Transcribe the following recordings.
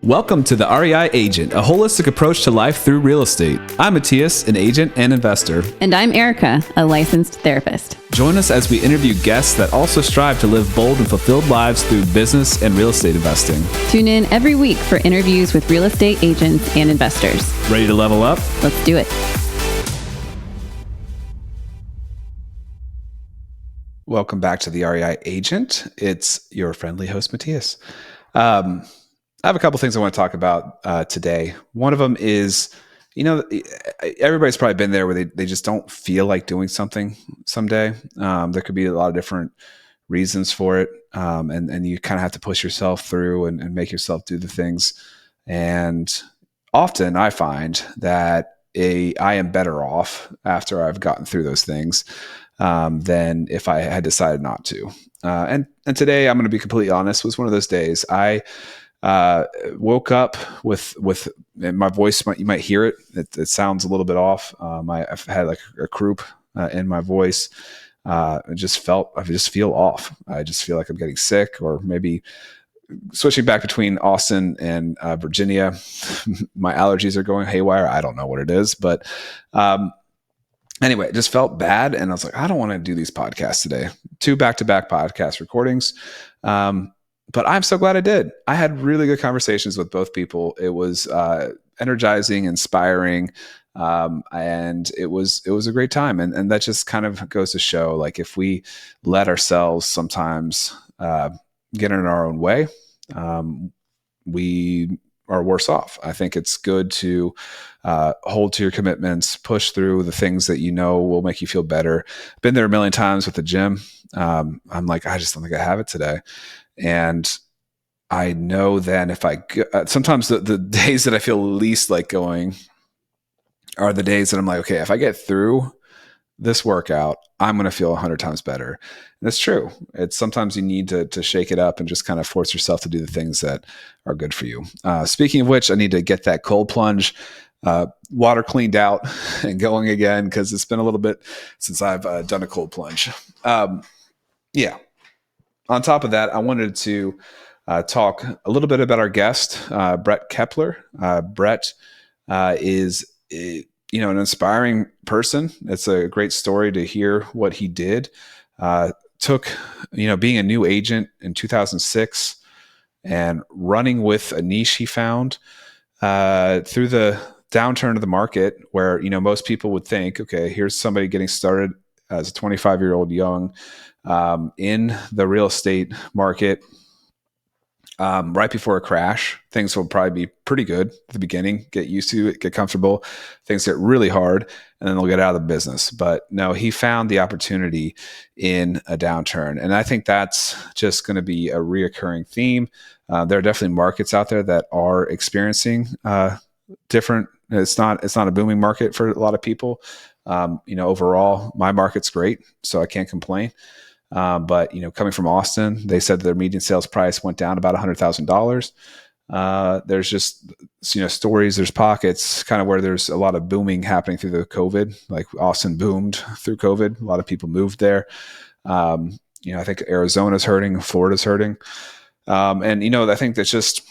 Welcome to the REI Agent, a holistic approach to life through real estate. I'm Mattias, an agent and investor. And I'm Erica, a licensed therapist. Join us as we interview guests that also strive to live bold and fulfilled lives through business and real estate investing. Tune in every week for interviews with real estate agents and investors. Ready to level up? Let's do it. Welcome back to the REI Agent. It's your friendly host, Mattias. I have a couple things I want to talk about today. One of them is, everybody's probably been there where they just don't feel like doing something someday. There could be a lot of different reasons for it. And you kind of have to push yourself through and make yourself do the things. And often I find that I am better off after I've gotten through those things than if I had decided not to. And today, I'm going to be completely honest, was one of those days. I woke up with my voice. You might hear it. It sounds a little bit off. I've had like a croup in my voice. I just feel off. I just feel like I'm getting sick, or maybe switching back between Austin and Virginia. My allergies are going haywire. I don't know what it is, but anyway, it just felt bad. And I was like, I don't want to do these podcasts today. 2 back-to-back podcast recordings. But I'm so glad I did. I had really good conversations with both people. It was energizing, inspiring, and it was a great time. And that just kind of goes to show, like, if we let ourselves sometimes get in our own way, we are worse off. I think it's good to hold to your commitments, push through the things that you know will make you feel better. Been there a million times with the gym. I'm like, I just don't think I have it today. And I know then if sometimes the days that I feel least like going are the days that I'm like, okay, if I get through this workout, I'm going to feel 100 times better. And it's true. It's sometimes you need to shake it up and just kind of force yourself to do the things that are good for you. Speaking of which, I need to get that cold plunge water cleaned out and going again, because it's been a little bit since I've done a cold plunge. Yeah. On top of that, I wanted to talk a little bit about our guest, Brett Keppler. Brett is an inspiring person. It's a great story to hear what he did. Took being a new agent in 2006 and running with a niche he found through the downturn of the market, where most people would think, okay, here's somebody getting started as a 25-year-old young in the real estate market. Right before a crash, things will probably be pretty good at the beginning, get used to it, get comfortable. Things get really hard, and then they'll get out of the business. But no, he found the opportunity in a downturn. And I think that's just going to be a reoccurring theme. There are definitely markets out there that are experiencing different. It's not a booming market for a lot of people. Overall, my market's great, so I can't complain. But coming from Austin, they said their median sales price went down about $100,000. There's just stories, there's pockets kind of where there's a lot of booming happening through the COVID. Like Austin boomed through COVID. A lot of people moved there. I think Arizona's hurting, Florida's hurting. I think that's just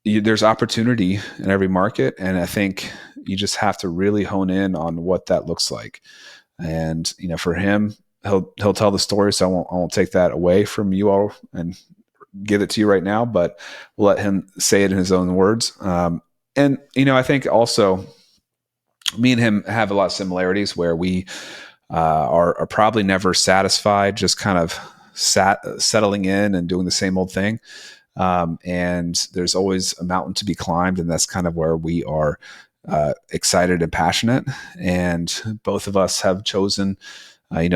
there's opportunity in every market, and I think you just have to really hone in on what that looks like. And for him, he'll tell the story, so I won't take that away from you all and give it to you right now, but we'll let him say it in his own words. I think also me and him have a lot of similarities where we are probably never satisfied, just kind of settling in and doing the same old thing. And there's always a mountain to be climbed, and that's kind of where we are excited and passionate. And both of us have chosen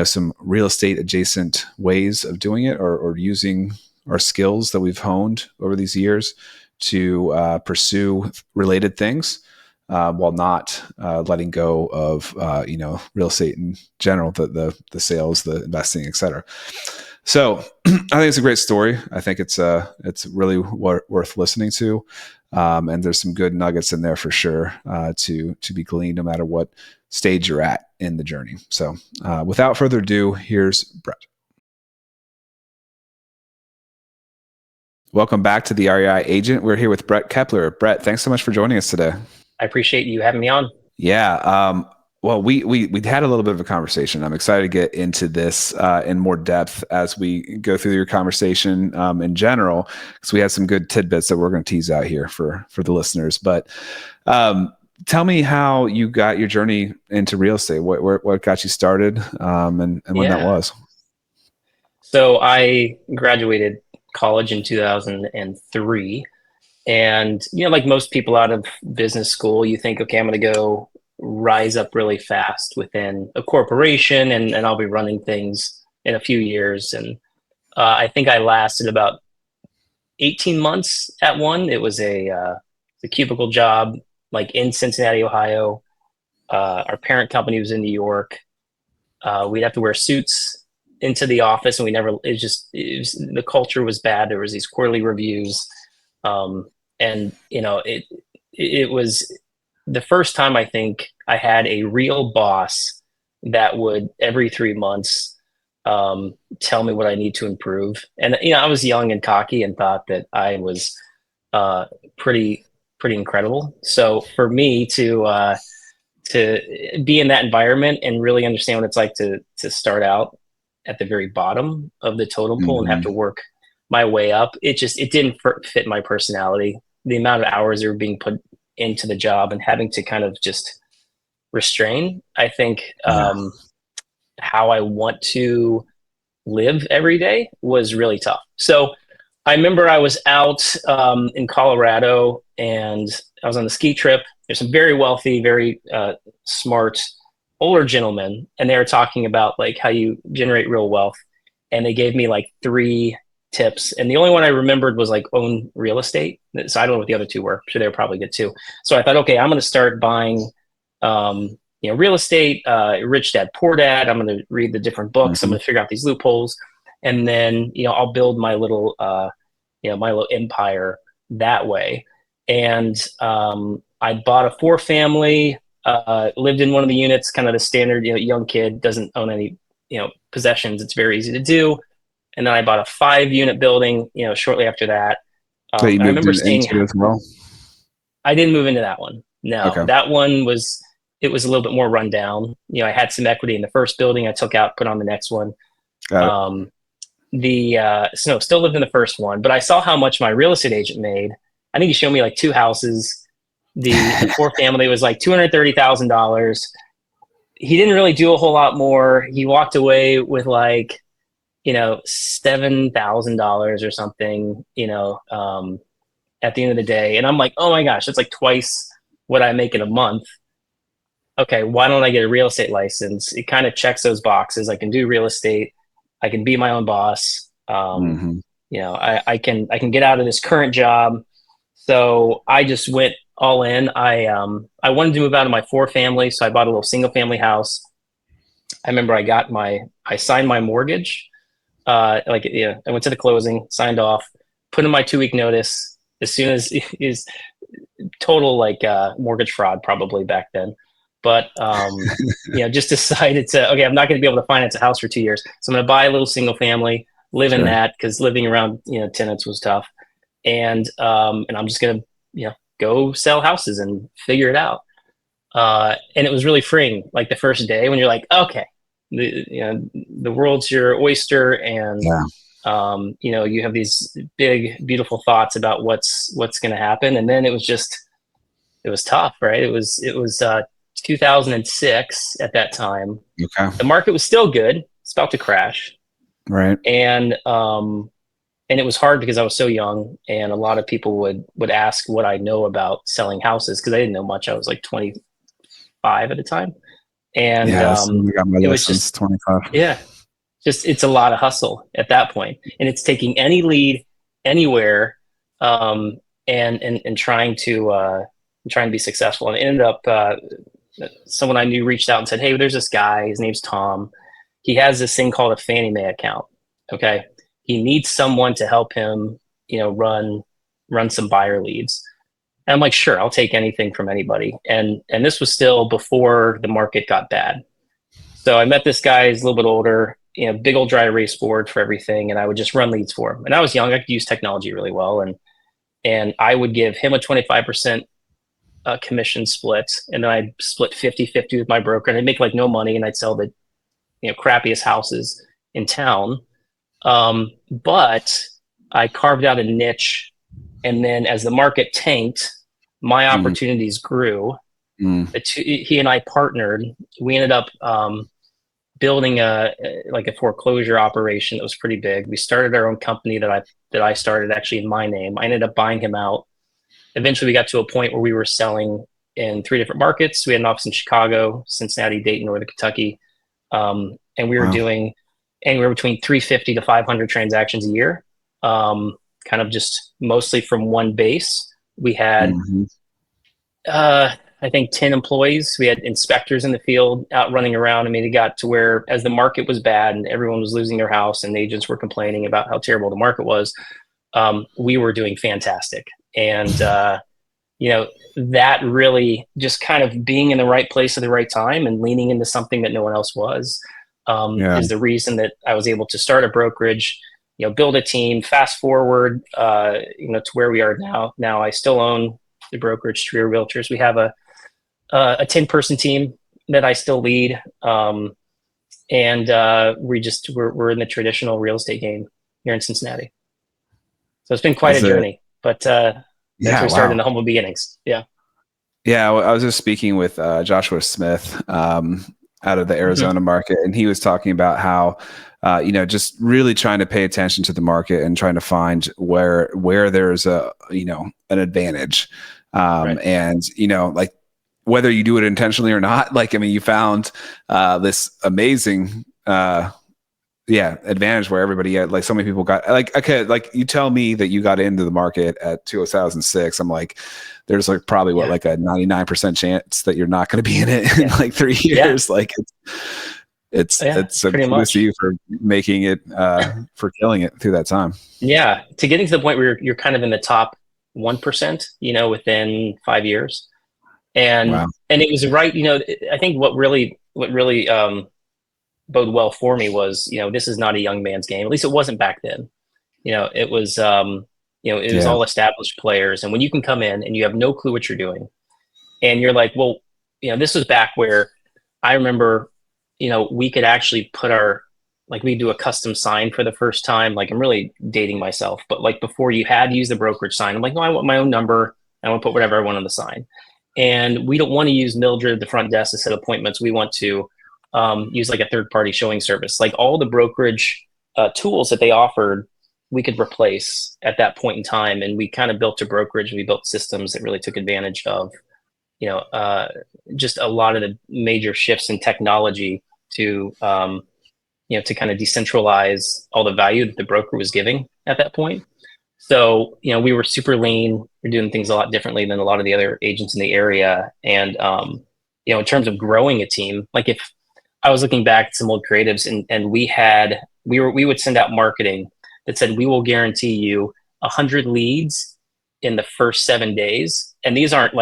some real estate adjacent ways of doing it, or using our skills that we've honed over these years to pursue related things, while not letting go of real estate in general, the sales, the investing, et cetera. So I think it's a great story. I think it's really worth listening to. And there's some good nuggets in there for sure to be gleaned no matter what stage you're at in the journey. So without further ado, here's Brett. Welcome back to the REI Agent. We're here with Brett Keppler. Brett, thanks so much for joining us today. I appreciate you having me on. Yeah. Well, we had a little bit of a conversation. I'm excited to get into this in more depth as we go through your conversation in general, because we have some good tidbits that we're going to tease out here for the listeners. But tell me how you got your journey into real estate. What got you started, and when that was. So I graduated college in 2003. And, like most people out of business school, you think, okay, I'm going to go rise up really fast within a corporation and I'll be running things in a few years. And I think I lasted about 18 months at one. It was a cubicle job, like in Cincinnati, Ohio. Our parent company was in New York. We'd have to wear suits into the office, and the culture was bad. There was these quarterly reviews. And it was the first time I think I had a real boss that would every 3 months tell me what I need to improve. And I was young and cocky and thought that I was pretty incredible. So for me to be in that environment and really understand what it's like to start out at the very bottom of the totem pole and have to work my way up, it didn't fit my personality. The amount of hours that were being put into the job and having to kind of just restrain, I think, how I want to live every day was really tough. So I remember I was out in Colorado and I was on the ski trip. There's some very wealthy, very smart older gentlemen, and they were talking about like how you generate real wealth. And they gave me like 3 tips. And the only one I remembered was like own real estate. So I don't know what the other 2 were. I'm sure they were probably good too. So I thought, okay, I'm going to start buying, real estate, Rich Dad, Poor Dad. I'm going to read the different books. I'm going to figure out these loopholes. And then, I'll build my little empire that way. And I bought a 4-family, lived in one of the units, kind of the standard, young kid, doesn't own any, possessions. It's very easy to do. And then I bought a 5-unit building, shortly after that. So you I moved remember seeing, into it as well? I didn't move into that one. No, Okay. That one was a little bit more rundown. I had some equity in the first building I took out, put on the next one. Got it. Still lived in the first one, but I saw how much my real estate agent made. I think he showed me like 2 houses. The 4-family was like $230,000. He didn't really do a whole lot more. He walked away with like, $7,000 or something, at the end of the day. And I'm like, oh my gosh, that's like twice what I make in a month. Okay, why don't I get a real estate license? It kind of checks those boxes. I can do real estate. I can be my own boss. I can get out of this current job. So I just went all in. I wanted to move out of my 4-family, so I bought a little single family house. I remember I signed my mortgage. I went to the closing, signed off, put in my 2-week notice. As soon as is total mortgage fraud probably back then, but just decided to, okay, I'm not going to be able to finance a house for 2 years, so I'm going to buy a little single family, live in that, because living around tenants was tough, and I'm just going to go sell houses and figure it out. And it was really freeing, like the first day when you're like, okay, the world's your oyster, and you have these big, beautiful thoughts about what's going to happen. And then it was tough, right? It was 2006 at that time. Okay. The market was still good. It's about to crash. Right. And it was hard because I was so young, and a lot of people would ask what I know about selling houses, because I didn't know much. I was like 25 at the time. And we got my license 25. Yeah, it's a lot of hustle at that point, and it's taking any lead anywhere, and trying to be successful. And it ended up someone I knew reached out and said, hey, there's this guy, his name's Tom. He has this thing called a Fannie Mae account. Okay, he needs someone to help him, run some buyer leads. And I'm like, sure, I'll take anything from anybody. And this was still before the market got bad. So I met this guy, he's a little bit older. big old dry erase board for everything, and I would just run leads for him. And I was young; I could use technology really well, and I would give him a 25% commission split, and then I'd split 50-50 with my broker, and I'd make like no money, and I'd sell the crappiest houses in town. But I carved out a niche, and then as the market tanked, my opportunities grew. He and I partnered. We ended up building a foreclosure operation that was pretty big. We started our own company that I started actually in my name. I ended up buying him out. Eventually, we got to a point where we were selling in 3 different markets. We had an office in Chicago, Cincinnati, Dayton, Northern Kentucky, and we were doing anywhere between 350 to 500 transactions a year, kind of just mostly from one base. We had, I think, 10 employees. We had inspectors in the field out running around. I mean, it got to where as the market was bad and everyone was losing their house and agents were complaining about how terrible the market was, we were doing fantastic. And, that really just kind of being in the right place at the right time and leaning into something that no one else was, is the reason that I was able to start a brokerage, build a team, fast forward, to where we are now. Now I still own the brokerage, Trio Realtors. We have a 10-person team that I still lead. And we're in the traditional real estate game here in Cincinnati. So it's been quite a journey, but that's where we started in the humble beginnings. Yeah. Yeah. I was just speaking with Joshua Smith out of the Arizona market, and he was talking about how, just really trying to pay attention to the market and trying to find where there's an advantage. And, like whether you do it intentionally or not, you found this amazing, advantage where everybody had, so many people got you tell me that you got into the market at 2006. I'm like, there's probably a 99% chance that you're not going to be in it in 3 years. It's a kudos to you for making it, for killing it through that time. Yeah. To getting to the point where you're kind of in the top 1%, within 5 years. And it was right. I think what really bode well for me was, this is not a young man's game. At least it wasn't back then. It was, it was all established players. And when you can come in and you have no clue what you're doing, and you're like, well, this was back where I remember, we could actually put we do a custom sign for the first time. I'm really dating myself, but before you had to use the brokerage sign, I'm like, no, I want my own number. I want to put whatever I want on the sign. And we don't want to use Mildred, the front desk, to set appointments. We want to use a third-party showing service. All the brokerage tools that they offered, we could replace at that point in time. And we kind of built a brokerage. We built systems that really took advantage of, just a lot of the major shifts in technology to kind of decentralize all the value that the broker was giving at that point. So, we were super lean. We're doing things a lot differently than a lot of the other agents in the area. And, in terms of growing a team, if I was looking back at some old creatives and we would send out marketing that said, we will guarantee you 100 leads in the first 7 days. And these aren't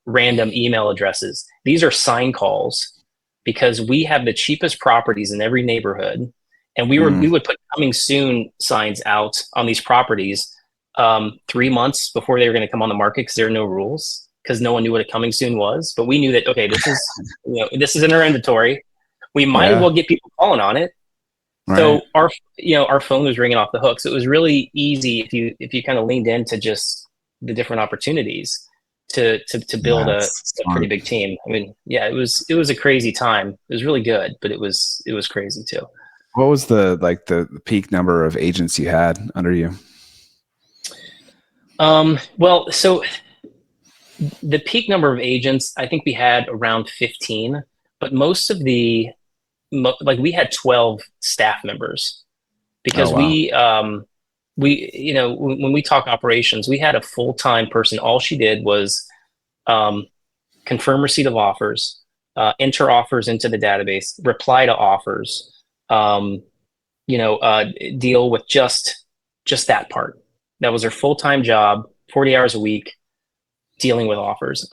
random email addresses. These are sign calls, because we have the cheapest properties in every neighborhood. And we would put coming soon signs out on these properties 3 months before they were going to come on the market, because there are no rules, because no one knew what a coming soon was. But we knew that, okay, this is, this is in our inventory. We might as well get people calling on it. Right. So our phone was ringing off the hook. So it was really easy if you kind of leaned into just the different opportunities to build a pretty big team. I mean, it was a crazy time. It was really good, but it was crazy too. What was the peak number of agents you had under you? Well, so the peak number of agents, I think we had around 15, but most of we had 12 staff members, because when we talk operations, we had a full-time person. All she did was confirm receipt of offers, enter offers into the database, reply to offers, deal with just that part. That was her full-time job, 40 hours a week, dealing with offers.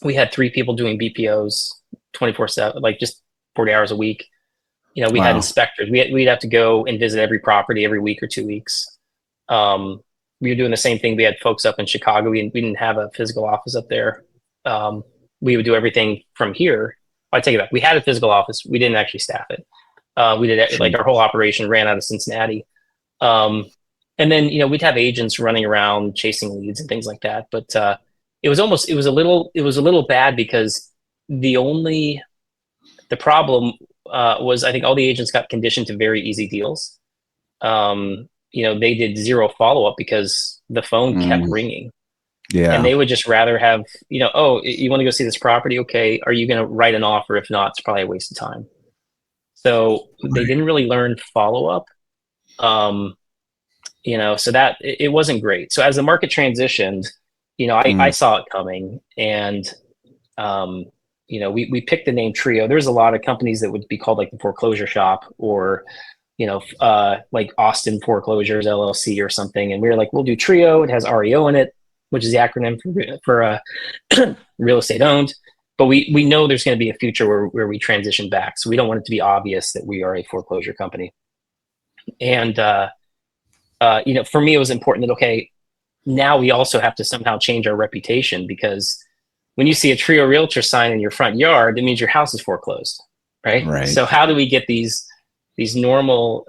We had 3 people doing BPOs 24/7, just 40 hours a week. We had inspectors. We'd have to go and visit every property every week or 2 weeks. We were doing the same thing. We had folks up in Chicago. We didn't have a physical office up there. We would do everything from here. I take it back. We had a physical office. We didn't actually staff it. We did like our whole operation ran out of Cincinnati. And then, we'd have agents running around chasing leads and things like that. But it was a little bad because the problem was, I think all the agents got conditioned to very easy deals. They did zero follow-up because the phone kept ringing. Yeah. And they would just rather have, oh, you want to go see this property? Okay. Are you going to write an offer? If not, it's probably a waste of time. So they didn't really learn follow-up. So that it wasn't great. So as the market transitioned, I saw it coming, and we picked the name Trio. There's a lot of companies that would be called like the Foreclosure Shop, or like Austin Foreclosures LLC or something, and we were like, we'll do Trio. It has REO in it, which is the acronym for real estate owned. But we know there's going to be a future where we transition back, so we don't want it to be obvious that we are a foreclosure company. And for me, it was important that, okay, now we also have to somehow change our reputation, because when you see a Trio Realtor sign in your front yard, it means your house is foreclosed, right? So how do we get these normal,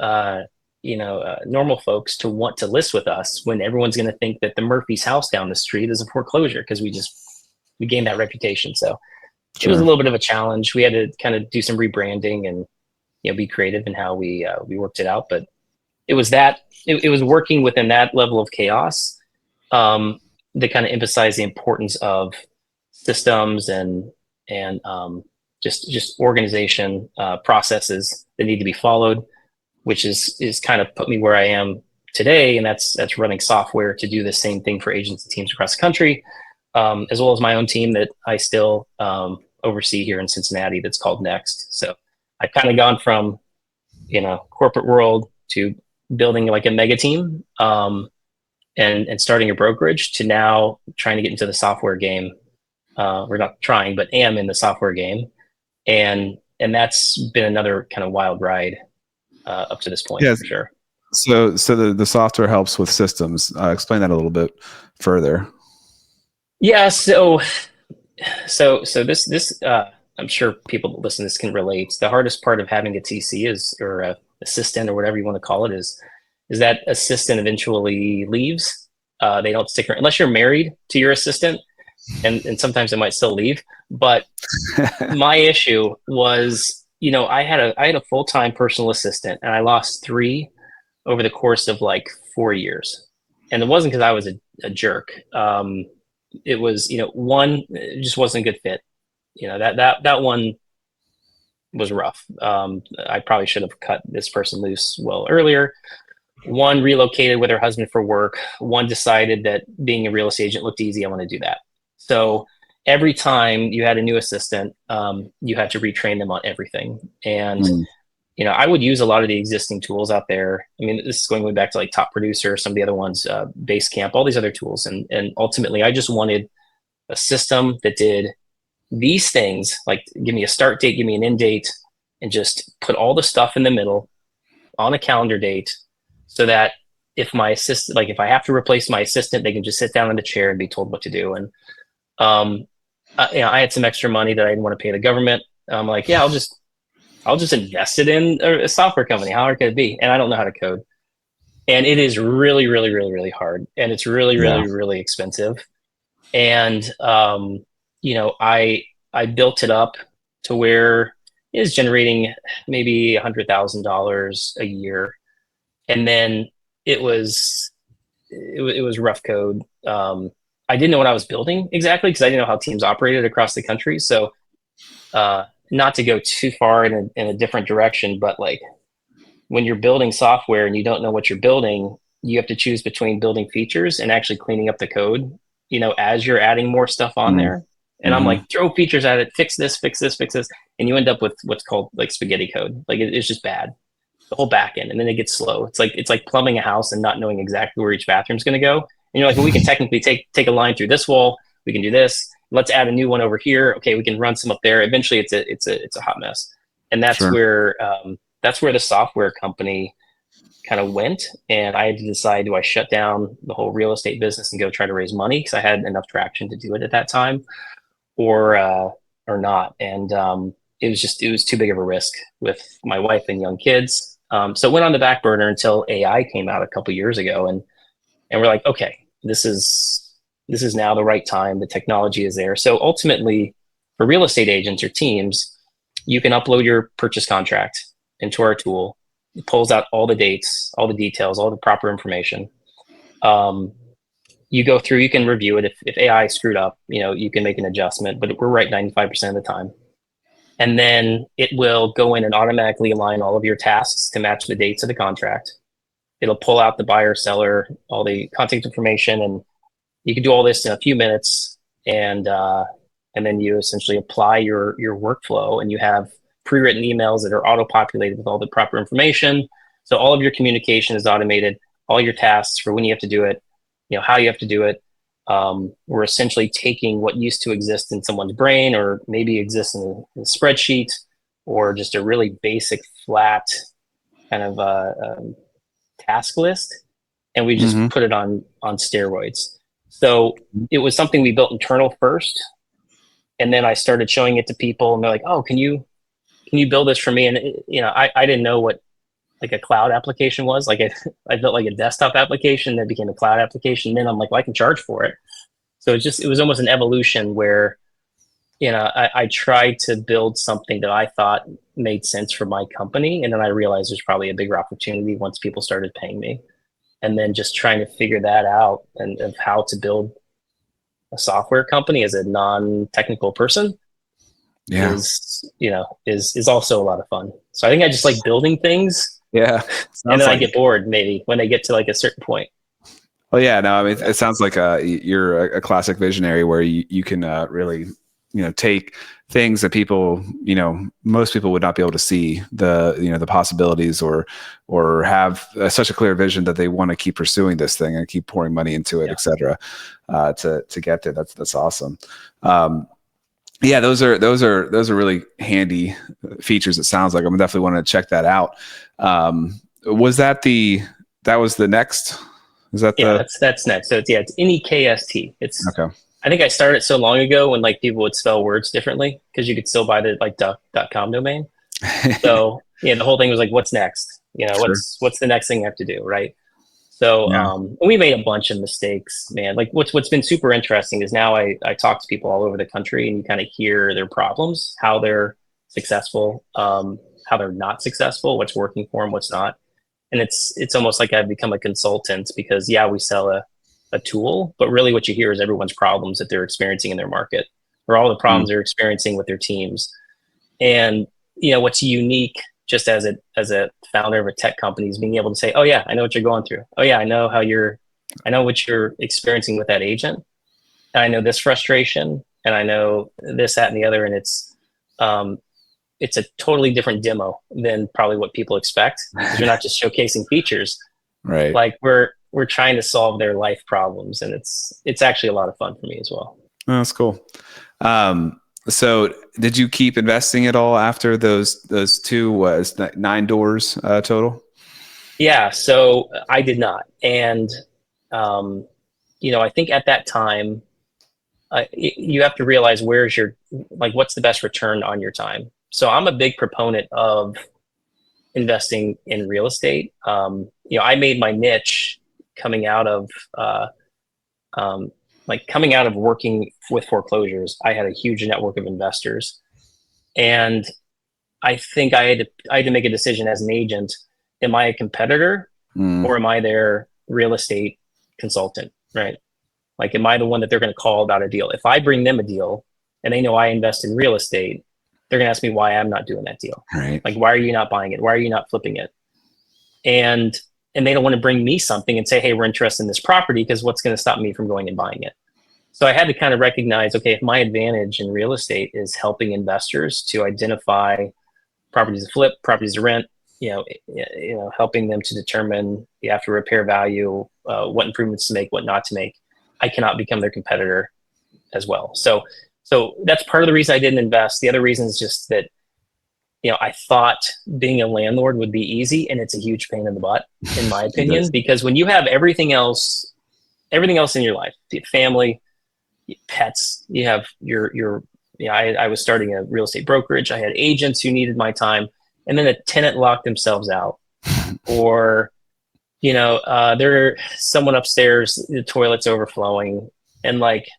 normal folks to want to list with us when everyone's going to think that the Murphy's house down the street is a foreclosure because we gained that reputation. So it was a little bit of a challenge. We had to kind of do some rebranding and be creative in how we worked it out, but it was working within that level of chaos that kind of emphasized the importance of systems and just organization processes that need to be followed, which is kind of put me where I am today, and that's running software to do the same thing for agents and teams across the country, as well as my own team that I still oversee here in Cincinnati that's called Next. So I've kind of gone from corporate world to building like a mega team and starting a brokerage, to now trying to get into the software game. We're not trying, but am in the software game, and that's been another kind of wild ride up to this point. Yes. For sure. So the software helps with systems. Explain that a little bit further. Yeah. So this I'm sure people that listen to this can relate. The hardest part of having a TC or a assistant or whatever you want to call it is that assistant eventually leaves. They don't stick around unless you're married to your assistant, and sometimes they might still leave. But my issue was, I had a full-time personal assistant, and I lost 3 over the course of like 4 years. And it wasn't because I was a jerk. It was, one, it just wasn't a good fit. That one was rough. I probably should have cut this person loose well earlier. One relocated with her husband for work. One decided that being a real estate agent looked easy. I want to do that. So every time you had a new assistant, you had to retrain them on everything. And, I would use a lot of the existing tools out there. I mean, this is going way back to like Top Producer, some of the other ones, Basecamp, all these other tools. And ultimately, I just wanted a system that did these things, like give me a start date, give me an end date, and just put all the stuff in the middle on a calendar date, so that if my assistant, like if I have to replace my assistant, they can just sit down in the chair and be told what to do. And I had some extra money that I didn't want to pay the government. I'm like, yeah, I'll just invest it in a software company. How hard could it be? And I don't know how to code. And it is really, really, really, really hard. And it's really, really, really expensive. And, I built it up to where it is generating maybe $100,000 a year. And then it was rough code. I didn't know what I was building exactly, because I didn't know how teams operated across the country. So, not to go too far in a different direction, but like when you're building software and you don't know what you're building, you have to choose between building features and actually cleaning up the code, as you're adding more stuff on there. And I'm like, throw features at it, fix this. And you end up with what's called like spaghetti code. Like it's just bad, the whole back end. And then it gets slow. It's like plumbing a house and not knowing exactly where each bathroom's going to go. And you're like, well, we can technically take a line through this wall. We can do this. Let's add a new one over here. Okay, we can run some up there. Eventually, it's a hot mess, and that's that's where the software company kind of went. And I had to decide, do I shut down the whole real estate business and go try to raise money because I had enough traction to do it at that time, or not. And it was too big of a risk with my wife and young kids. So it went on the back burner until AI came out a couple years ago, and we're like, okay, this is now the right time. The technology is there. So ultimately, for real estate agents or teams, you can upload your purchase contract into our tool. It pulls out all the dates, all the details, all the proper information. You go through, you can review it. If AI screwed up, you can make an adjustment, but we're right 95% of the time. And then it will go in and automatically align all of your tasks to match the dates of the contract. It'll pull out the buyer, seller, all the contact information, and you can do all this in a few minutes. And then you essentially apply your workflow, and you have pre-written emails that are auto-populated with all the proper information. So all of your communication is automated, all your tasks for when you have to do it, how you have to do it. We're essentially taking what used to exist in someone's brain, or maybe exists in a spreadsheet, or just a really basic flat kind of task list, and we just put it on steroids. So it was something we built internal first, and then I started showing it to people, and they're like, "Oh, can you build this for me?" And I didn't know what like a cloud application was. Like I built like a desktop application that became a cloud application. Then I'm like, well, I can charge for it. So it was almost an evolution where, I tried to build something that I thought made sense for my company. And then I realized there's probably a bigger opportunity once people started paying me. And then just trying to figure that out, and of how to build a software company as a non-technical person is also a lot of fun. So I think I just like building things. Yeah. And then I get bored maybe when they get to like a certain point. Well, yeah, no, I mean, it sounds like you're a classic visionary where you can really, take things that people, most people would not be able to see the possibilities, or have such a clear vision that they want to keep pursuing this thing and keep pouring money into it, et cetera, to get there. That's awesome. Yeah, those are really handy features. It sounds like I'm definitely want to check that out. Was that was the next? Is that that's next. So it's NEKST. It's okay. I think I started so long ago when like people would spell words differently, because you could still buy the like .com domain. So the whole thing was like, what's next? Sure. What's the next thing you have to do, right? So we made a bunch of mistakes, man. Like what's been super interesting is now I talk to people all over the country, and you kind of hear their problems, how they're successful, how they're not successful, what's working for them, what's not. And it's almost like I've become a consultant, because we sell a tool, but really what you hear is everyone's problems that they're experiencing in their market, or all the problems they're experiencing with their teams. And what's unique, just as a founder of a tech company, is being able to say, oh yeah, I know what you're going through. Oh yeah, I know what you're experiencing with that agent. And I know this frustration, and I know this, that, and the other. And it's a totally different demo than probably what people expect, because you're not just showcasing features, right? Like we're trying to solve their life problems, and it's actually a lot of fun for me as well. Oh, that's cool. So did you keep investing at all after those two? Was 9 doors total? Yeah, so I did not. And I think at that time, you have to realize what's the best return on your time. So I'm a big proponent of investing in real estate. I made my niche coming out of working with foreclosures. I had a huge network of investors, and I think I had to make a decision as an agent. Am I a competitor, or am I their real estate consultant, right? Like, am I the one that they're going to call about a deal? If I bring them a deal and they know I invest in real estate, they're going to ask me why I'm not doing that deal. Right. Like, why are you not buying it? Why are you not flipping it? And they don't want to bring me something and say, hey, we're interested in this property, because what's going to stop me from going and buying it? So I had to kind of recognize, okay, if my advantage in real estate is helping investors to identify properties to flip, properties to rent, helping them to determine the after repair value, what improvements to make, what not to make, I cannot become their competitor as well. So that's part of the reason I didn't invest. The other reason is just that I thought being a landlord would be easy, and it's a huge pain in the butt, in my It opinion, is. because when you have everything else in your life, family, pets, you have I was starting a real estate brokerage. I had agents who needed my time, and then a tenant locked themselves out, or there someone upstairs, the toilet's overflowing, and like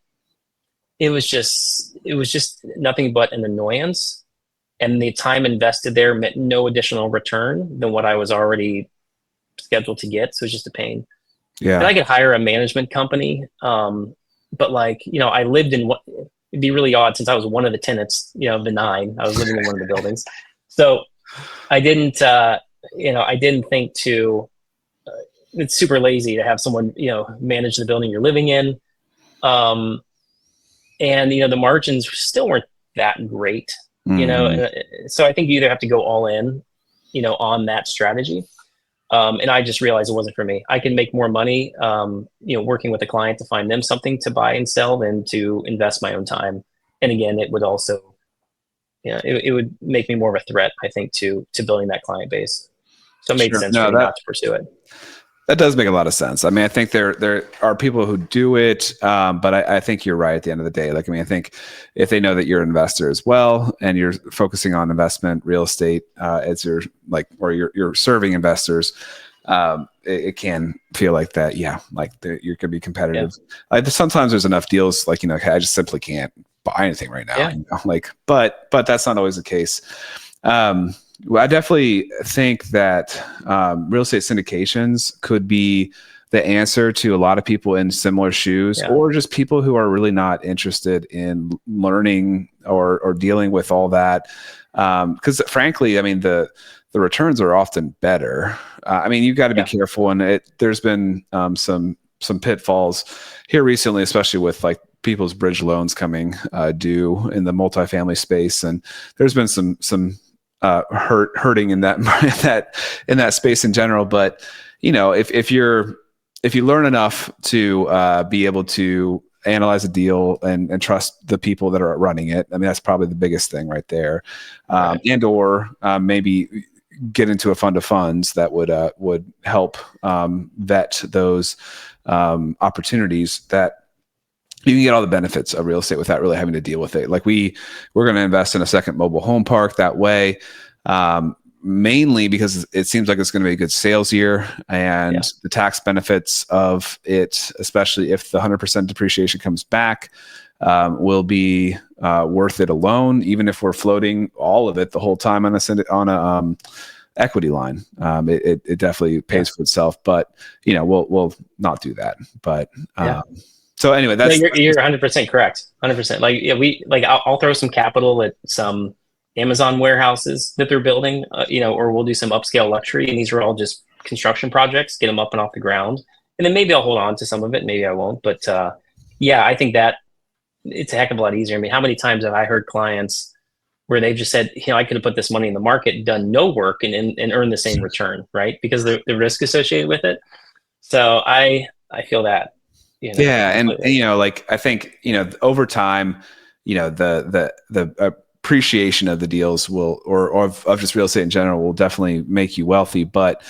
it was just nothing but an annoyance, and the time invested there meant no additional return than what I was already scheduled to get. So it's just a pain. And Yeah. I could hire a management company, but I lived in what it'd be really odd since I was one of the tenants, of the nine. I was living in one of the buildings, so I didn't, I didn't think to. It's super lazy to have someone manage the building you're living in, and the margins still weren't that great, Mhm. so I think you either have to go all in, on that strategy. And I just realized it wasn't for me. I can make more money, working with a client to find them something to buy and sell than to invest my own time. And again, it would also, it would make me more of a threat, I think, to building that client base. So it made Sure. sense for No, me not to pursue it. that does make a lot of sense. I mean, I think there are people who do it, but I think you're right at the end of the day. Like, I mean, I think if they know that you're an investor as well, and you're focusing on investment real estate as your or you're serving investors, it can feel like that. Yeah, like you could be competitive. Yeah. Sometimes there's enough deals, like okay, I just simply can't buy anything right now. Yeah. But that's not always the case. Well, I definitely think that real estate syndications could be the answer to a lot of people in similar shoes, Yeah. or just people who are really not interested in learning or dealing with all that. Because frankly, I mean, the returns are often better. I mean, you've got to be careful, and there's been some pitfalls here recently, especially with like people's bridge loans coming due in the multifamily space, and there's been some hurting in that space in general. But if you learn enough to be able to analyze a deal and trust the people that are running it, I mean, that's probably the biggest thing right there. Right. And or maybe get into a fund of funds that would help vet those opportunities that you can get all the benefits of real estate without really having to deal with it. Like we're going to invest in a second mobile home park that way, mainly because it seems like it's going to be a good sales year, and the tax benefits of it, especially if the 100% depreciation comes back, will be worth it alone, even if we're floating all of it the whole time on a equity line. It definitely pays for itself, but we'll not do that. But so anyway, you're 100% correct. 100%. I'll throw some capital at some Amazon warehouses that they're building, or we'll do some upscale luxury, and these are all just construction projects, get them up and off the ground, and then maybe I'll hold on to some of it, maybe I won't. But I think that it's a heck of a lot easier. I mean, how many times have I heard clients where they've just said, I could have put this money in the market, done no work, and earned the same return, right? Because the risk associated with it. So I feel that. And I think over time, the appreciation of the deals will, or of just real estate in general, will definitely make you wealthy. But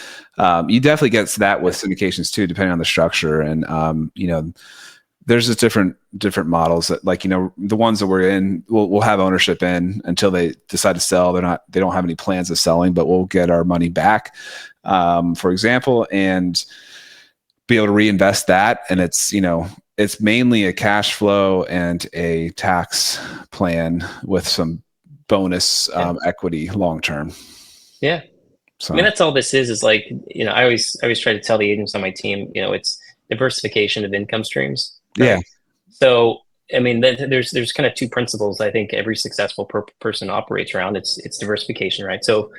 you definitely get that with syndications too, depending on the structure. And there's just different models that, the ones that we're in, we'll have ownership in until they decide to sell. They don't have any plans of selling, but we'll get our money back, for example, and be able to reinvest that. And it's mainly a cash flow and a tax plan with some bonus equity long term. Yeah. So I mean, that's all this is like, I always try to tell the agents on my team, it's diversification of income streams. Right? Yeah. So, I mean, there's kind of two principles I think every successful person operates around. It's diversification, right? So,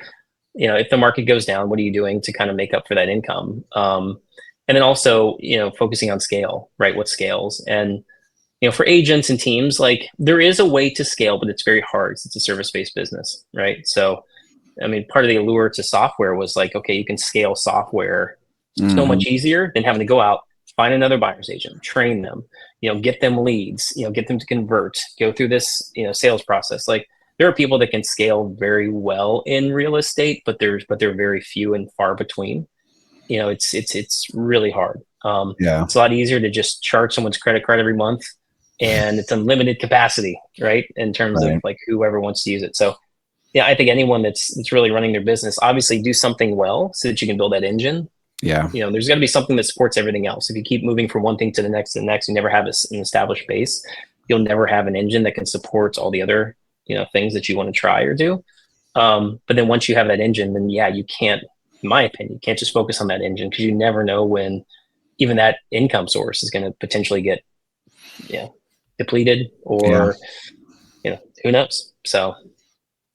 if the market goes down, what are you doing to kind of make up for that income? And then also, focusing on scale, right? What scales? And, for agents and teams, like there is a way to scale, but it's very hard. It's a service-based business, right? So, I mean, part of the allure to software was like, okay, you can scale software so much easier than having to go out, find another buyer's agent, train them, get them leads, get them to convert, go through this, sales process. Like there are people that can scale very well in real estate, but they're very few and far between. It's really hard. Yeah. It's a lot easier to just charge someone's credit card every month, and it's unlimited capacity, right? In terms of Right. like whoever wants to use it. So yeah, I think anyone that's really running their business, obviously do something well so that you can build that engine. Yeah. There's got to be something that supports everything else. If you keep moving from one thing to the next, you never have an established base. You'll never have an engine that can support all the other, things that you want to try or do. But then once you have that engine, then yeah, you can't, in my opinion, you can't just focus on that engine, because you never know when even that income source is going to potentially get, depleted, or, who knows? So it's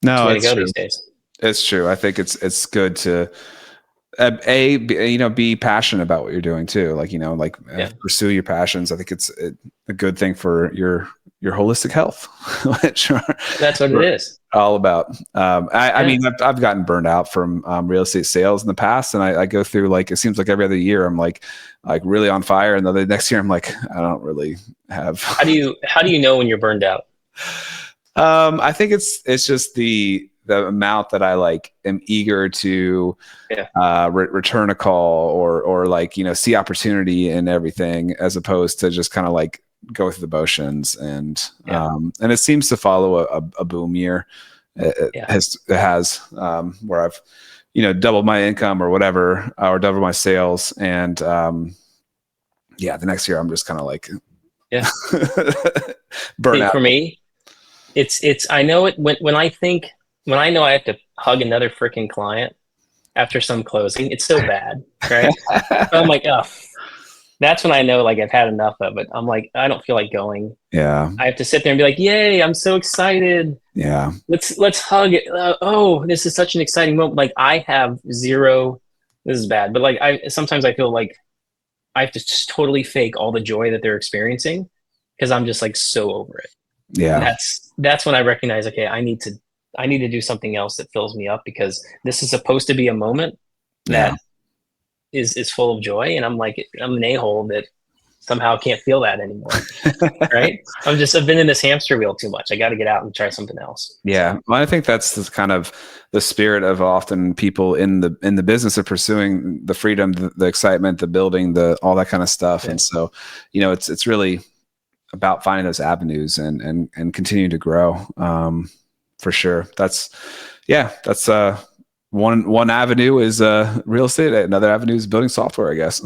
the No, way to it's go true. these days. It's true. I think it's good to be passionate about what you're doing too. Like, Yeah. pursue your passions. I think it's a good thing for your holistic health, which That's what it is. all about. I mean, I've gotten burned out from real estate sales in the past, and I go through, like, it seems like every other year I'm like really on fire, and the next year I'm like, I don't really have. How do you know when you're burned out? I think it's just the amount that I am eager to return a call, or see opportunity in everything, as opposed to just kind of go through the motions. And it seems to follow a boom year. It has where I've doubled my income or whatever, or doubled my sales, and the next year I'm just kind of burn out. For me, it's I know it when I know I have to hug another freaking client after some closing. It's so bad, right? I'm like, oh, that's when I know I've had enough of it. I'm like, I don't feel like going. Yeah. I have to sit there and be like, yay, I'm so excited. Yeah. Let's hug it. This is such an exciting moment. I have zero. This is bad, but sometimes I feel like I have to just totally fake all the joy that they're experiencing, because I'm just so over it. Yeah. And that's when I recognize, okay, I need to do something else that fills me up, because this is supposed to be a moment that is full of joy, and I'm an a-hole that somehow can't feel that anymore. Right? I've been in this hamster wheel too much. I got to get out and try something else. Yeah. Well, I think that's kind of the spirit of often people in the business of pursuing the freedom, the excitement, the building, all that kind of stuff. Yeah. And so, it's really about finding those avenues and continuing to grow. For sure. That's one avenue is real estate. Another avenue is building software, I guess.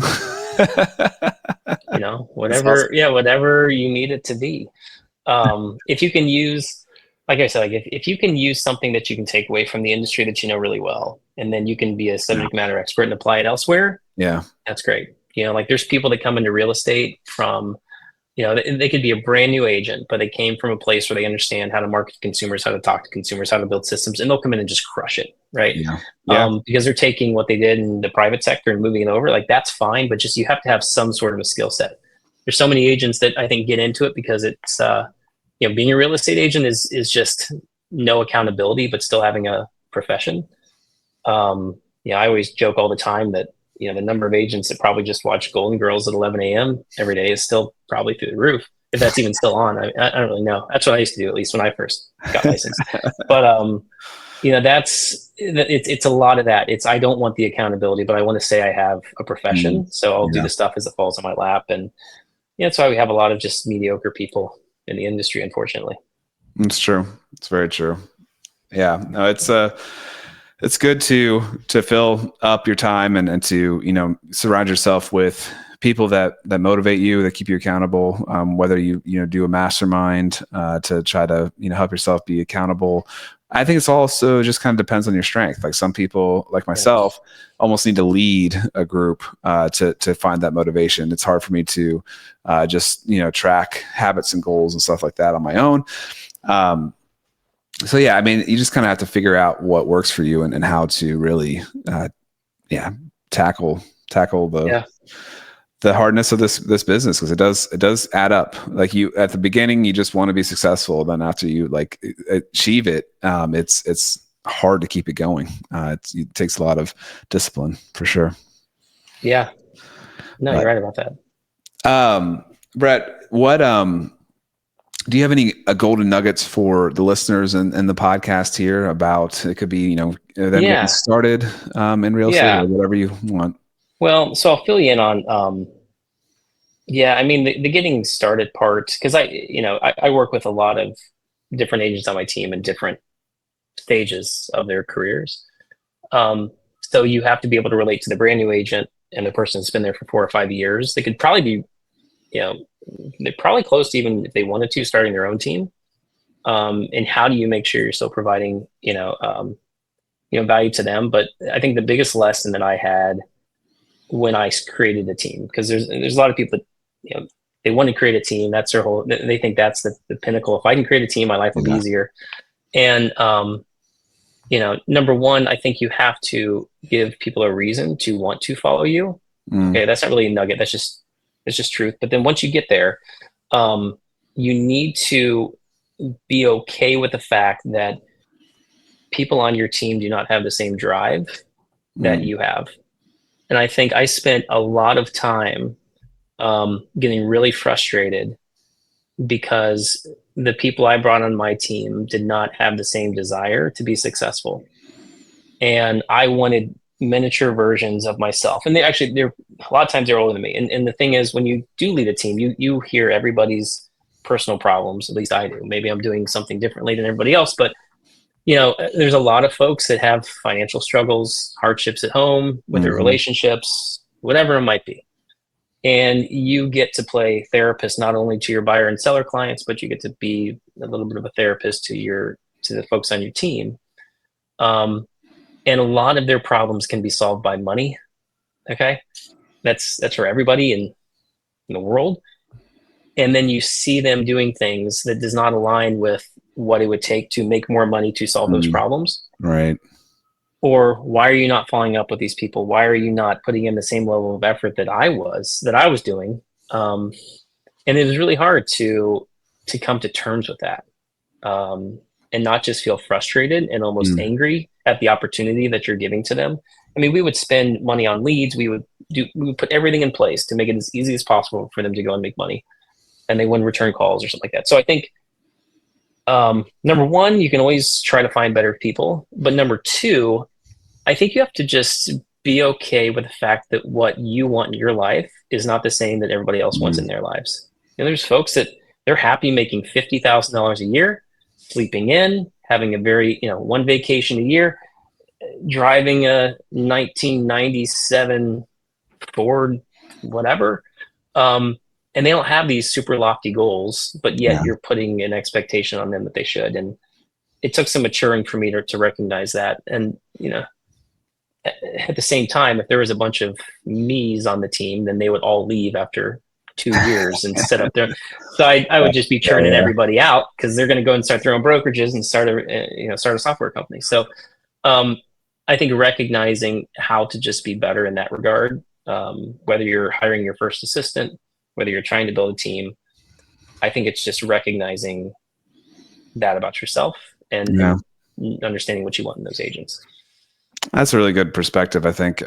Whatever. Awesome. Yeah. Whatever you need it to be. If you can use, like I said, if you can use something that you can take away from the industry that you know really well, and then you can be a subject matter expert and apply it elsewhere. Yeah. That's great. There's people that come into real estate from, they could be a brand new agent, but they came from a place where they understand how to market to consumers, how to talk to consumers, how to build systems, and they'll come in and just crush it, right? Yeah. Because they're taking what they did in the private sector and moving it over. That's fine, but just you have to have some sort of a skill set. There's so many agents that I think get into it because it's, being a real estate agent is just no accountability, but still having a profession. I always joke all the time that the number of agents that probably just watch Golden Girls at 11 a.m. every day is still probably through the roof, if that's even still on. I don't really know. That's what I used to do, at least when I first got licensed. But it's a lot of that. I don't want the accountability, but I want to say I have a profession, so I'll do the stuff as it falls on my lap. And that's why we have a lot of just mediocre people in the industry, unfortunately. It's true. It's very true. Yeah. No, it's good to fill up your time and to, surround yourself with people that motivate you, that keep you accountable. Whether you do a mastermind to try to, help yourself be accountable. I think it's also just kind of depends on your strength. Some people, like myself, almost need to lead a group to find that motivation. It's hard for me to just, track habits and goals and stuff like that on my own. So yeah, I mean, you just kind of have to figure out what works for you and how to really, tackle the hardness of this business, because it does add up. You at the beginning, you just want to be successful. Then after you achieve it, it's hard to keep it going. It takes a lot of discipline for sure. Yeah, no, you're right about that. Brett, what Do you have any golden nuggets for the listeners and the podcast here about, it could be, them getting started in real estate or whatever you want? Well, so I'll fill you in on, I mean, the getting started part, because I work with a lot of different agents on my team in different stages of their careers. So you have to be able to relate to the brand new agent and the person that's been there for 4 or 5 years. They could probably be, they're probably close to, even if they wanted to, starting their own team. And how do you make sure you're still providing, value to them? But I think the biggest lesson that I had when I created a team, because there's a lot of people that, they want to create a team. That's their whole, they think that's the pinnacle. If I can create a team, my life will be easier. And, number one, I think you have to give people a reason to want to follow you. Okay. That's not really a nugget. It's just truth. But then once you get there, you need to be okay with the fact that people on your team do not have the same drive that you have. And I think I spent a lot of time getting really frustrated because the people I brought on my team did not have the same desire to be successful. And I wanted miniature versions of myself. And they're a lot of times they're older than me. And the thing is, when you do lead a team, you hear everybody's personal problems. At least I do. Maybe I'm doing something differently than everybody else, but there's a lot of folks that have financial struggles, hardships at home, with their relationships, whatever it might be. And you get to play therapist not only to your buyer and seller clients, but you get to be a little bit of a therapist to the folks on your team. And a lot of their problems can be solved by money. Okay. That's for everybody in the world. And then you see them doing things that does not align with what it would take to make more money to solve those problems. Right. Or why are you not following up with these people? Why are you not putting in the same level of effort that I was doing? And it was really hard to come to terms with that. And not just feel frustrated and almost angry at the opportunity that you're giving to them. I mean, we would spend money on leads. We would put everything in place to make it as easy as possible for them to go and make money. And they wouldn't return calls or something like that. So I think, number one, you can always try to find better people. But number two, I think you have to just be okay with the fact that what you want in your life is not the same that everybody else wants in their lives. There's folks that they're happy making $50,000 a year, sleeping in, having a very, one vacation a year, driving a 1997 Ford, whatever. And they don't have these super lofty goals, but yet you're putting an expectation on them that they should. And it took some maturing for me to recognize that. And, at the same time, if there was a bunch of me's on the team, then they would all leave after 2 years and set up their. So I would just be churning everybody out because they're going to go and start their own brokerages and start a software company. So I think recognizing how to just be better in that regard, whether you're hiring your first assistant, whether you're trying to build a team, I think it's just recognizing that about yourself and understanding what you want in those agents. That's a really good perspective. I think,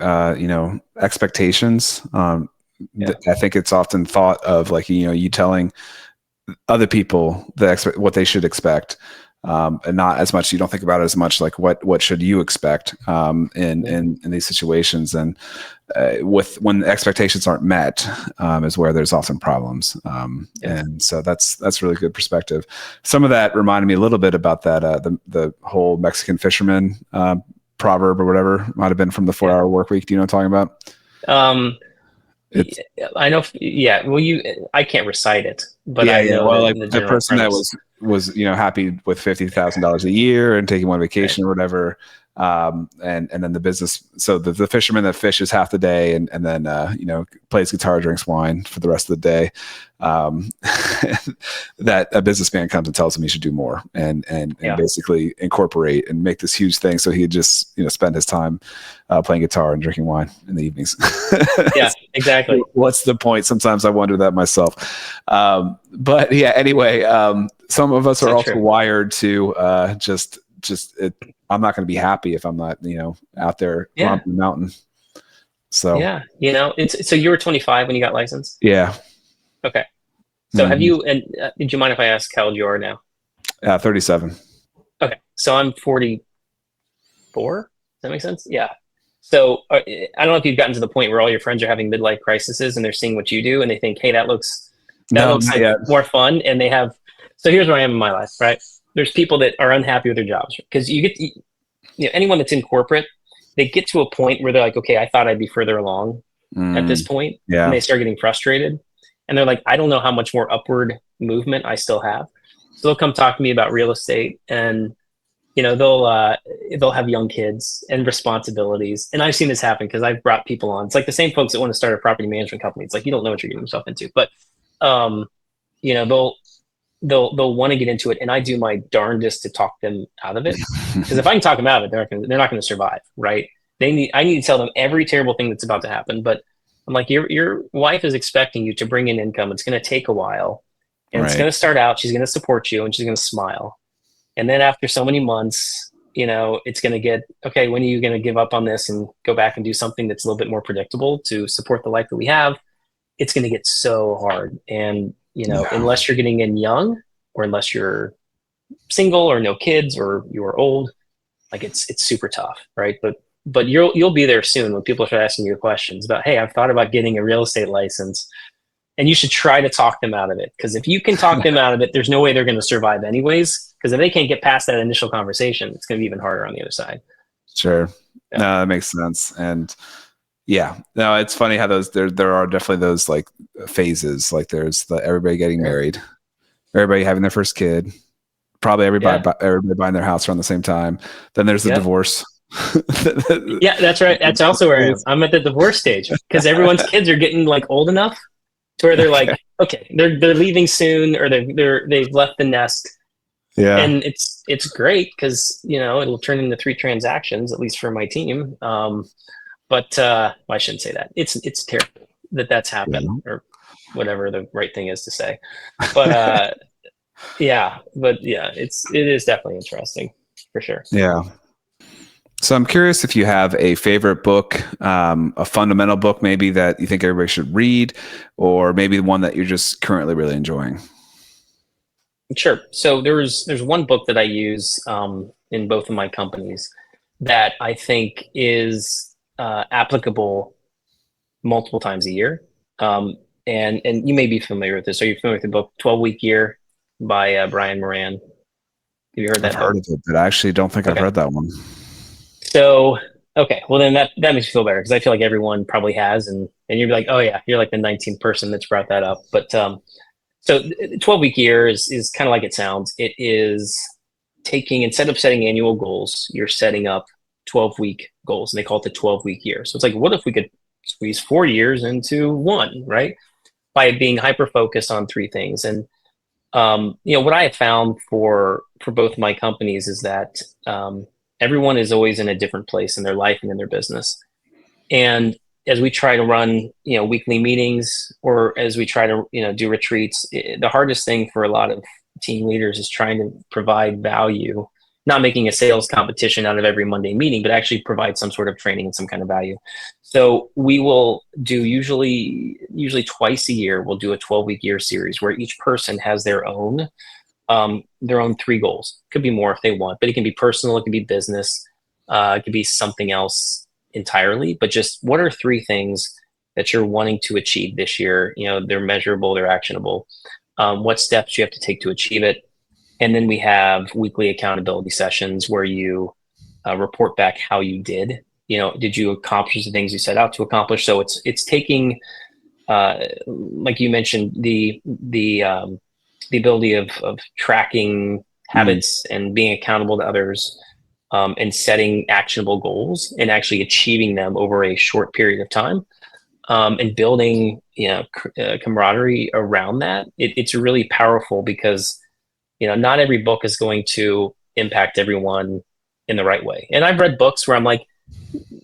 expectations. I think it's often thought of like, you telling other people what they should expect. And not as much, you don't think about it as much like what should you expect in these situations. And when expectations aren't met is where there's often problems. And so that's really good perspective. Some of that reminded me a little bit about that, the whole Mexican fisherman proverb or whatever might have been from the 4-Hour Work Week. Do you know what I'm talking about? I know. Yeah. Well, I can't recite it, but I know like the person premise. That was happy with $50,000 a year and taking one vacation or whatever. And then the business. So the fisherman that fishes half the day and then plays guitar, drinks wine for the rest of the day. That a businessman comes and tells him he should do more and basically incorporate and make this huge thing. So he'd just spend his time playing guitar and drinking wine in the evenings. Yeah, exactly. What's the point? Sometimes I wonder that myself. But yeah, anyway, some of us are also wired to I'm not going to be happy if I'm not, out there climbing the mountain. So so you were 25 when you got licensed? Yeah. Okay. So have you, and did you mind if I ask how old you are now? 37. Okay. So I'm 44. Does that make sense? Yeah. So I don't know if you've gotten to the point where all your friends are having midlife crises and they're seeing what you do and they think, hey, that No, looks not like yet. more fun. And they have, so here's where I am in my life, right? There's people that are unhappy with their jobs because anyone that's in corporate, they get to a point where they're like, okay, I thought I'd be further along at this point, and Yeah. they start getting frustrated. And they're like, I don't know how much more upward movement I still have. So they'll come talk to me about real estate, and they'll have young kids and responsibilities. And I've seen this happen because I've brought people on. It's like the same folks that want to start a property management company. It's like you don't know what you're getting yourself into, but um, they'll want to get into it, and I do my darndest to talk them out of it. Because if I can talk them out of it, they're not going to survive, right? I need to tell them every terrible thing that's about to happen. But I'm like, your wife is expecting you to bring in income. It's going to take a while, and it's going to start out. She's going to support you, and she's going to smile, and then after so many months, it's going to get okay. When are you going to give up on this and go back and do something that's a little bit more predictable to support the life that we have? It's going to get so hard, and unless you're getting in young, or unless you're single or no kids or you're old, like it's super tough, right? But you'll be there soon when people start asking you questions about, hey, I've thought about getting a real estate license, and you should try to talk them out of it. Because if you can talk them out of it, there's no way they're going to survive anyways. Because if they can't get past that initial conversation, it's going to be even harder on the other side. Sure. Yeah. No, that makes sense. And yeah, no, it's funny how there are definitely those like phases. Like there's everybody getting married, everybody having their first kid, probably everybody buying their house around the same time. Then there's the divorce. Yeah, that's right. That's also where I am. I'm at the divorce stage because everyone's kids are getting like old enough to where they're like, okay, they're leaving soon, or they've left the nest. Yeah, and it's great because it'll turn into 3 transactions at least for my team. But I shouldn't say that. It's terrible that's happened, or whatever the right thing is to say. But it is definitely interesting for sure. Yeah. So I'm curious if you have a favorite book, a fundamental book maybe that you think everybody should read, or maybe the one that you're just currently really enjoying. Sure. So there's one book that I use in both of my companies that I think is applicable multiple times a year. And you may be familiar with this. Are you familiar with the book 12-Week Year by Brian Moran? Have you heard that? I've heard of it, but I actually don't think I've read that one. So, okay, well then that makes me feel better because I feel like everyone probably has, and you'd be like, oh yeah, you're like the 19th person that's brought that up. But so 12-Week Year is kind of like it sounds. It is taking, instead of setting annual goals, you're setting up 12-week goals, and they call it the 12-Week Year. So it's like, what if we could squeeze 4 years into one, right? By being hyper focused on 3 things. And what I have found for both my companies is that everyone is always in a different place in their life and in their business. And as we try to run, weekly meetings, or as we try to, do retreats, the hardest thing for a lot of team leaders is trying to provide value, not making a sales competition out of every Monday meeting, but actually provide some sort of training and some kind of value. So we will do usually twice a year, we'll do a 12-Week Year series where each person has their own 3 goals. Could be more if they want, but it can be personal, it can be business, it could be something else entirely. But just what are 3 things that you're wanting to achieve this year? They're measurable, they're actionable. What steps you have to take to achieve it. And then we have weekly accountability sessions where you report back how you did. Did you accomplish the things you set out to accomplish? So it's taking, like you mentioned, the ability of tracking habits and being accountable to others, and setting actionable goals and actually achieving them over a short period of time, and building camaraderie around that. It's really powerful because not every book is going to impact everyone in the right way. And I've read books where I'm like,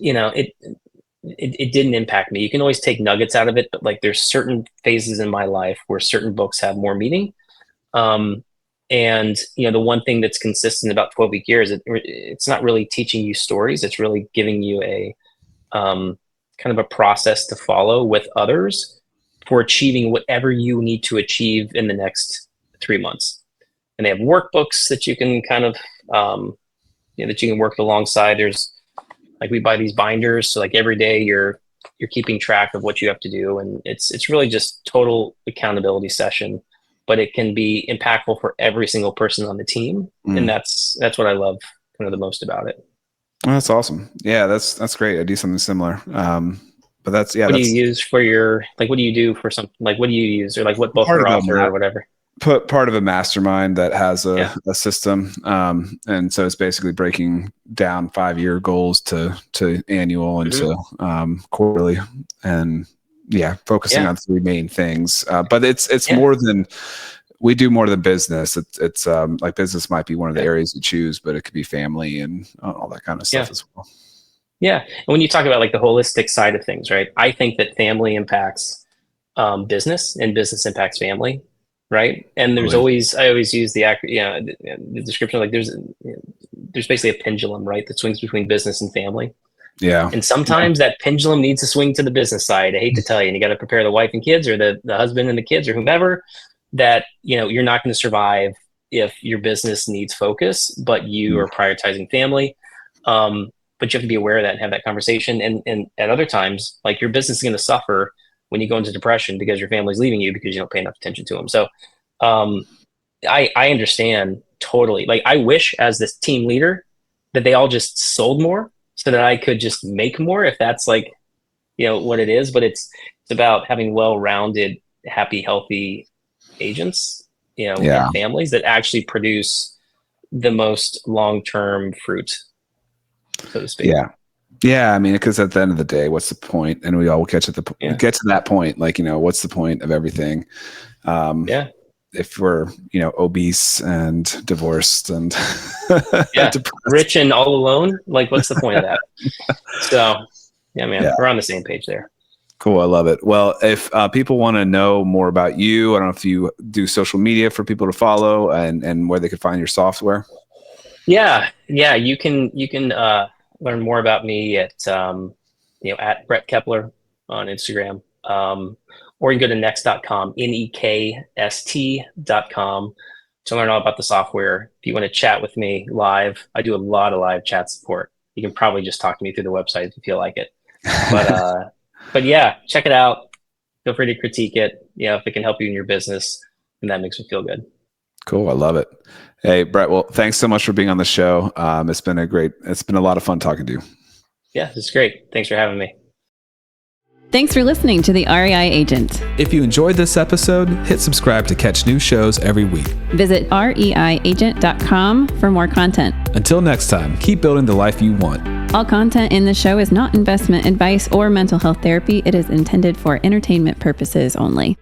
it didn't impact me. You can always take nuggets out of it, but like there's certain phases in my life where certain books have more meaning. And the one thing that's consistent about 12-Week Year is it's not really teaching you stories. It's really giving you a kind of a process to follow with others for achieving whatever you need to achieve in the next 3 months. And they have workbooks that you can kind of, that you can work alongside. There's like, we buy these binders. So like every day you're keeping track of what you have to do. And it's really just total accountability session, but it can be impactful for every single person on the team. And that's what I love kind of the most about it. Well, that's awesome. Yeah, that's great. I do something similar. But that's, yeah. What do you use for your, like, what do you do for something? Like, what do you use, or like what book or author or whatever? Part of a mastermind that has a system. And so it's basically breaking down 5-year goals to annual and to quarterly, and focusing on 3 main things. But it's more than, we do more than business. It's like business might be one of the areas you choose, but it could be family and all that kind of stuff as well. Yeah. And when you talk about like the holistic side of things, right? I think that family impacts business and business impacts family. Right. And there's always, I always use the description, like there's basically a pendulum, right, that swings between business and family. Yeah. And sometimes that pendulum needs to swing to the business side. I hate to tell you, and you got to prepare the wife and kids, or the husband and the kids, or whomever, that, you're not going to survive if your business needs focus, but you are prioritizing family. But you have to be aware of that and have that conversation. And at other times, like, your business is going to suffer when you go into depression because your family's leaving you because you don't pay enough attention to them. So I understand totally. Like, I wish as this team leader that they all just sold more so that I could just make more, if that's like, what it is. But it's about having well-rounded, happy, healthy agents, and families that actually produce the most long-term fruit, so to speak. Yeah. Yeah, I mean, because at the end of the day, what's the point? And we all get to that point. Like, what's the point of everything? If we're obese and divorced and rich and all alone, like, what's the point of that? So, we're on the same page there. Cool, I love it. Well, if people want to know more about you, I don't know if you do social media for people to follow, and where they could find your software. Yeah, you can learn more about me at at Brett Keppler on Instagram, or you can go to next.com, nekst.com, to learn all about the software. If you want to chat with me live, I do a lot of live chat support. You can probably just talk to me through the website if you feel like it. But yeah, check it out. Feel free to critique it. If it can help you in your business, and that makes me feel good. Cool. I love it. Hey, Brett, well, thanks so much for being on the show. It's been a lot of fun talking to you. Yeah, this is great. Thanks for having me. Thanks for listening to the REI Agent. If you enjoyed this episode, hit subscribe to catch new shows every week. Visit reiagent.com for more content. Until next time, keep building the life you want. All content in the show is not investment advice or mental health therapy. It is intended for entertainment purposes only.